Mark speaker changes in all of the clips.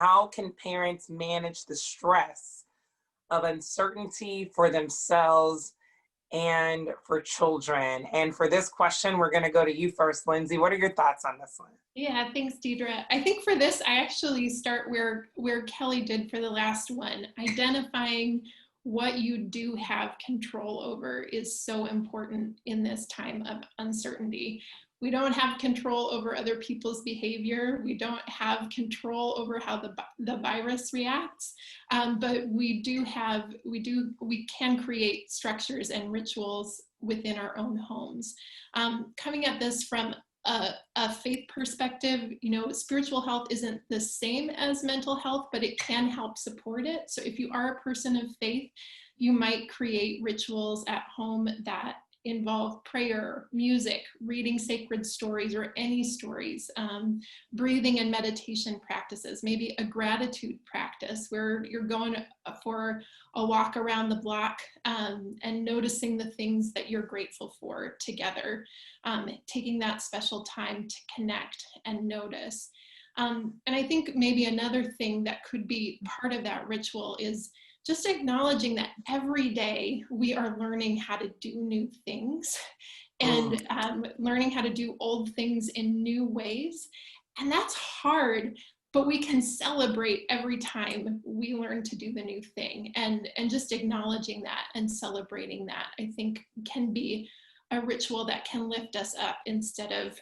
Speaker 1: how can parents manage the stress of uncertainty for themselves and for children? And for this question, we're going to go to you first, Lindsey. What are your thoughts on this one?
Speaker 2: Yeah, thanks, Deidre. I think for this, I actually start where Kelli did for the last one. Identifying what you do have control over is so important in this time of uncertainty. We don't have control over other people's behavior. We don't have control over how the virus reacts, but we can create structures and rituals within our own homes. Coming at this from a faith perspective, spiritual health isn't the same as mental health, but it can help support it. So if you are a person of faith, you might create rituals at home that involve prayer, music, reading sacred stories or any stories, breathing and meditation practices, maybe a gratitude practice where you're going for a walk around the block and noticing the things that you're grateful for together, taking that special time to connect and notice. And I think maybe another thing that could be part of that ritual is just acknowledging that every day we are learning how to do new things and learning how to do old things in new ways. And that's hard, but we can celebrate every time we learn to do the new thing. And just acknowledging that and celebrating that, I think, can be a ritual that can lift us up instead of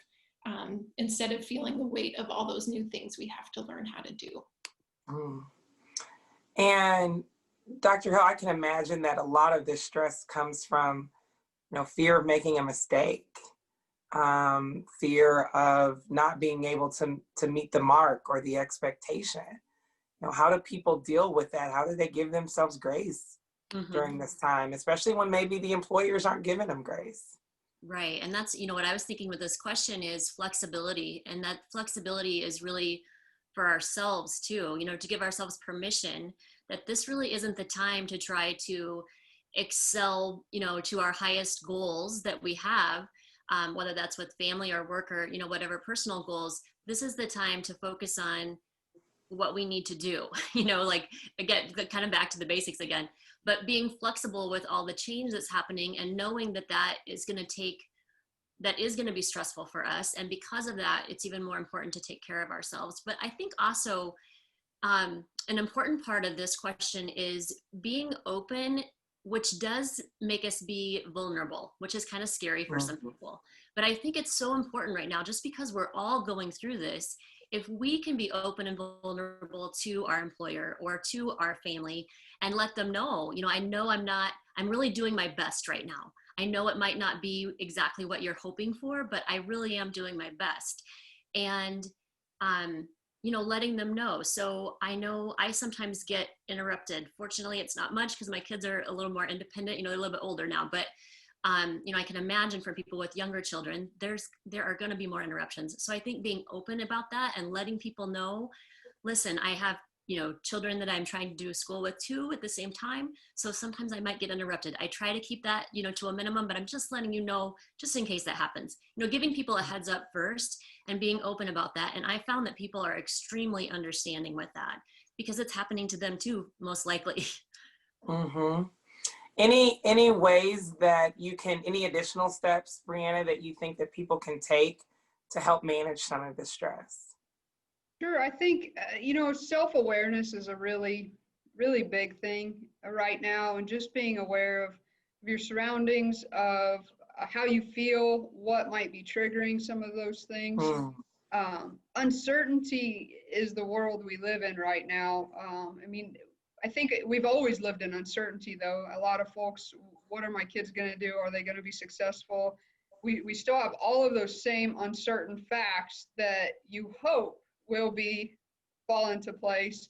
Speaker 2: feeling the weight of all those new things we have to learn how to do.
Speaker 1: And Dr. Hill, I can imagine that a lot of this stress comes from, fear of making a mistake, fear of not being able to meet the mark or the expectation. How do people deal with that? How do they give themselves grace during this time, especially when maybe the employers aren't giving them grace?
Speaker 3: Right. And that's, what I was thinking with this question is flexibility. And that flexibility is really for ourselves too, to give ourselves permission that this really isn't the time to try to excel, to our highest goals that we have, whether that's with family or work or, whatever personal goals. This is the time to focus on what we need to do, again, kind of back to the basics again, but being flexible with all the change that's happening and knowing that is going to be stressful for us. And because of that, it's even more important to take care of ourselves. But I think also an important part of this question is being open, which does make us be vulnerable, which is kind of scary for some people. But I think it's so important right now, just because we're all going through this, if we can be open and vulnerable to our employer or to our family and let them know, I'm really doing my best right now. I know it might not be exactly what you're hoping for, but I really am doing my best. And, letting them know. So I know I sometimes get interrupted. Fortunately, it's not much because my kids are a little more independent, they're a little bit older now, but, I can imagine for people with younger children, there are going to be more interruptions. So I think being open about that and letting people know, listen, I have, children that I'm trying to do school with too at the same time. So sometimes I might get interrupted. I try to keep that, to a minimum, but I'm just letting you know, just in case that happens, giving people a heads up first and being open about that. And I found that people are extremely understanding with that because it's happening to them too, most likely.
Speaker 1: Any ways that any additional steps, Breanna, that you think that people can take to help manage some of the stress?
Speaker 4: Sure. I think, self-awareness is a really, really big thing right now. And just being aware of your surroundings, of how you feel, what might be triggering some of those things. Uncertainty is the world we live in right now. I think we've always lived in uncertainty, though. A lot of folks, what are my kids going to do? Are they going to be successful? We still have all of those same uncertain facts that you hope will fall into place,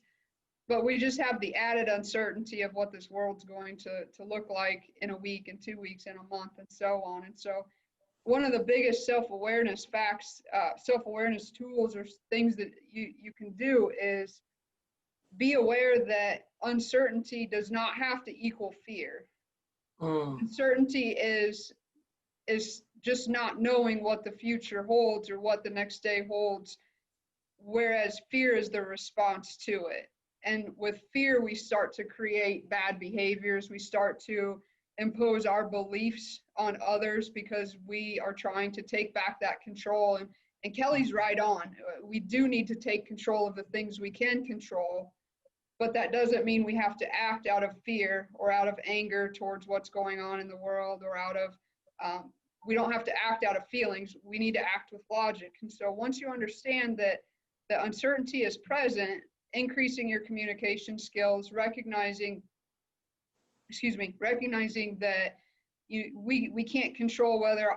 Speaker 4: but we just have the added uncertainty of what this world's going to look like in a week, in 2 weeks, in a month, and so on. And so one of the biggest self-awareness tools or things that you can do is be aware that uncertainty does not have to equal fear. Uncertainty is just not knowing what the future holds or what the next day holds. whereas fear is the response to it. And with fear, we start to create bad behaviors. We start to impose our beliefs on others because we are trying to take back that control. And Kelli's right on. We do need to take control of the things we can control, but that doesn't mean we have to act out of fear or out of anger towards what's going on in the world, or out of, we don't have to act out of feelings. We need to act with logic. And so once you understand that the uncertainty is present, increasing your communication skills, recognizing that we can't control whether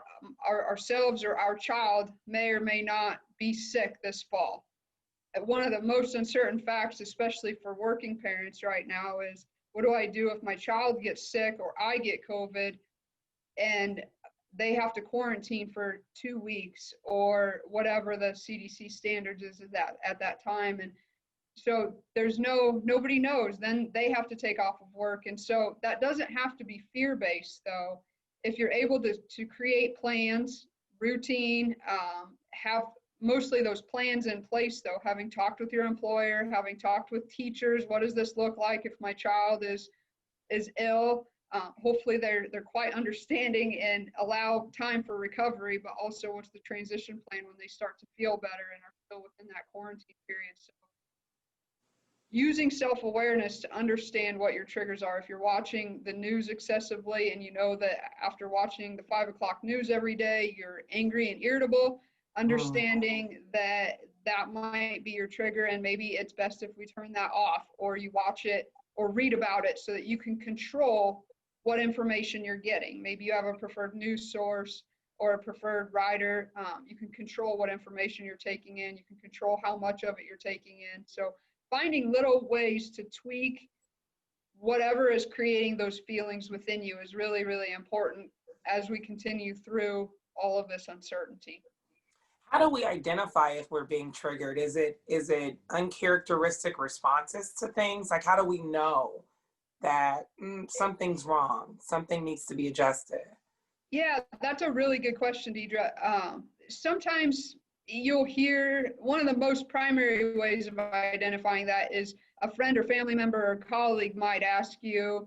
Speaker 4: ourselves or our child may or may not be sick this fall. One of the most uncertain facts, especially for working parents right now, is what do I do if my child gets sick or I get COVID and they have to quarantine for 2 weeks or whatever the CDC standards is at that time. And so nobody knows. Then they have to take off of work. And so that doesn't have to be fear-based, though. If you're able to create plans, routine, have mostly those plans in place, though, having talked with your employer, having talked with teachers, what does this look like if my child is ill? Hopefully they're quite understanding and allow time for recovery, but also what's the transition plan when they start to feel better and are still within that quarantine period. So using self-awareness to understand what your triggers are. If you're watching the news excessively and you know that after watching the 5 o'clock news every day, you're angry and irritable, understanding that might be your trigger, and maybe it's best if we turn that off, or you watch it or read about it so that you can control what information you're getting. Maybe you have a preferred news source or a preferred writer. You can control what information you're taking in. You can control how much of it you're taking in. So finding little ways to tweak whatever is creating those feelings within you is really, really important as we continue through all of this uncertainty.
Speaker 1: How do we identify if we're being triggered? Is it uncharacteristic responses to things? Like, how do we know that something's wrong, something needs to be adjusted?
Speaker 4: Yeah, that's a really good question, Deidre. Sometimes you'll hear, one of the most primary ways of identifying that is a friend or family member or colleague might ask you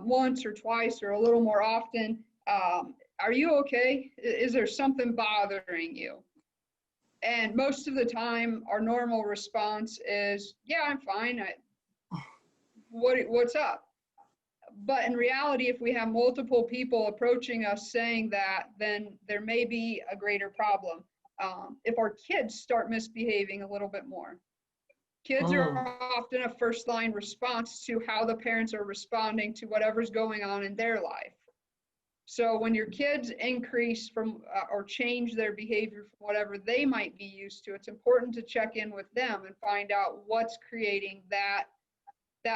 Speaker 4: once or twice or a little more often, are you okay? Is there something bothering you? And most of the time, our normal response is, yeah, I'm fine. What's up? But in reality, if we have multiple people approaching us saying that, then there may be a greater problem. If our kids start misbehaving a little bit more. Kids are often a first line response to how the parents are responding to whatever's going on in their life. So when your kids increase from or change their behavior from whatever they might be used to, it's important to check in with them and find out what's creating that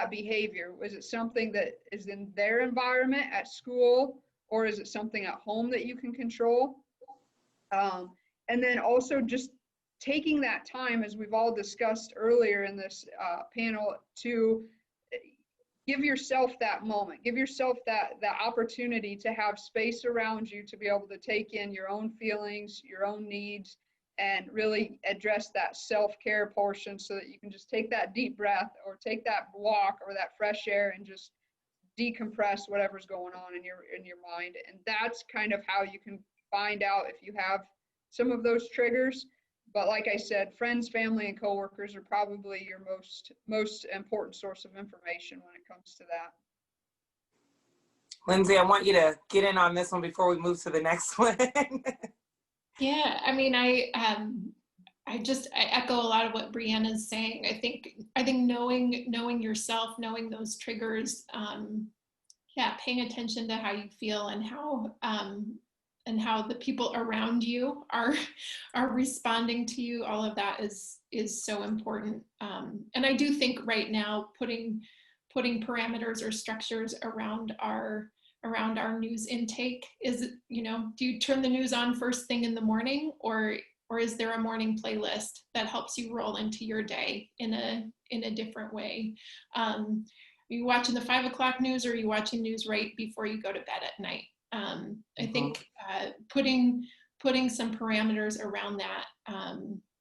Speaker 4: behavior. Is it something that is in their environment at school, or is it something at home that you can control? And then also just taking that time, as we've all discussed earlier in this panel, to give yourself that moment, give yourself that opportunity to have space around you to be able to take in your own feelings, your own needs, and really address that self-care portion so that you can just take that deep breath or take that walk or that fresh air and just decompress whatever's going on in your mind. And that's kind of how you can find out if you have some of those triggers. But like I said, friends, family, and coworkers are probably your most important source of information when it comes to that.
Speaker 1: Lindsey, I want you to get in on this one before we move to the next one.
Speaker 2: Yeah, I mean, I echo a lot of what Breanna is saying. I think knowing yourself, knowing those triggers, paying attention to how you feel and how the people around you are responding to you, all of that is so important. And I do think right now putting parameters or structures around our news intake is, do you turn the news on first thing in the morning, or is there a morning playlist that helps you roll into your day in a different way? Are you watching the 5 o'clock news, or are you watching news right before you go to bed at night? I think putting some parameters around that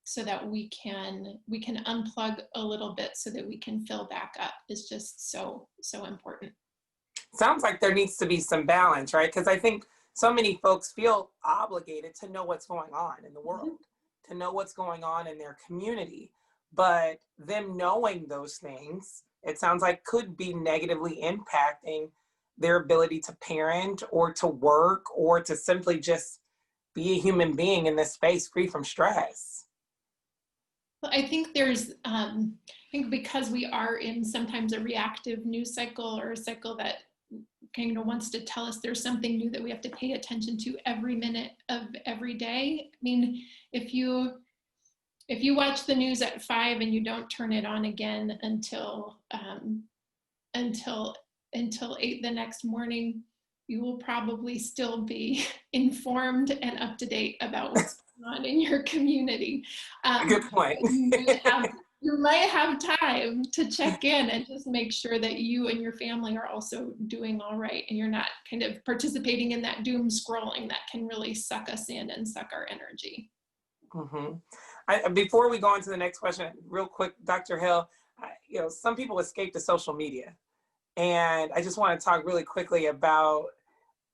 Speaker 2: so that we can unplug a little bit so that we can fill back up is just so important.
Speaker 1: Sounds like there needs to be some balance, right? Because I think so many folks feel obligated to know what's going on in the world, to know what's going on in their community. But them knowing those things, it sounds like could be negatively impacting their ability to parent or to work or to simply just be a human being in this space free from stress.
Speaker 2: Well, I think there's, I think because we are in sometimes a reactive news cycle or a cycle that kind of wants to tell us there's something new that we have to pay attention to every minute of every day. I mean, if you watch the news at 5 and you don't turn it on again until 8 the next morning, you will probably still be informed and up to date about what's going on in your community.
Speaker 1: Good point.
Speaker 2: You might have time to check in and just make sure that you and your family are also doing all right and you're not kind of participating in that doom scrolling that can really suck us in and suck our energy.
Speaker 1: Before we go on to the next question, real quick, Dr. Hill, some people escape to social media. And I just want to talk really quickly about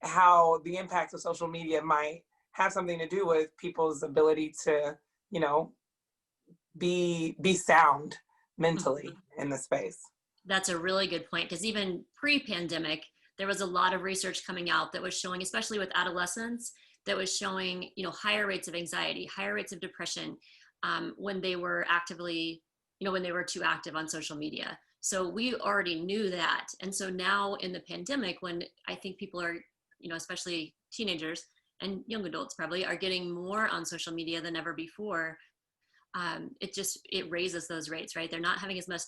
Speaker 1: how the impact of social media might have something to do with people's ability to, be sound mentally in the space.
Speaker 3: That's a really good point, because even pre-pandemic, there was a lot of research coming out that was showing, especially with adolescents, that was showing, higher rates of anxiety, higher rates of depression when they were actively, when they were too active on social media. So we already knew that. And so now in the pandemic, when I think people are, especially teenagers and young adults probably are getting more on social media than ever before, it raises those rates, right? They're not having as much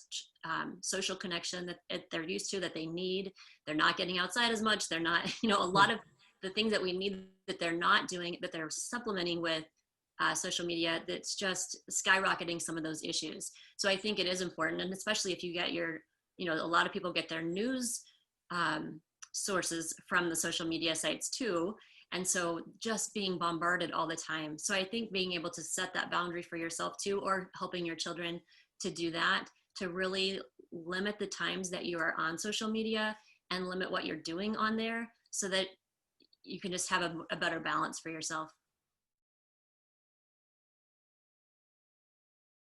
Speaker 3: social connection that they're used to, that they need. They're not getting outside as much. They're not, a lot of the things that we need that they're not doing, that they're supplementing with social media, that's just skyrocketing some of those issues. So I think it is important, and especially if you get your, a lot of people get their news sources from the social media sites too. And so just being bombarded all the time. So I think being able to set that boundary for yourself too, or helping your children to do that, to really limit the times that you are on social media and limit what you're doing on there so that you can just have a better balance for yourself.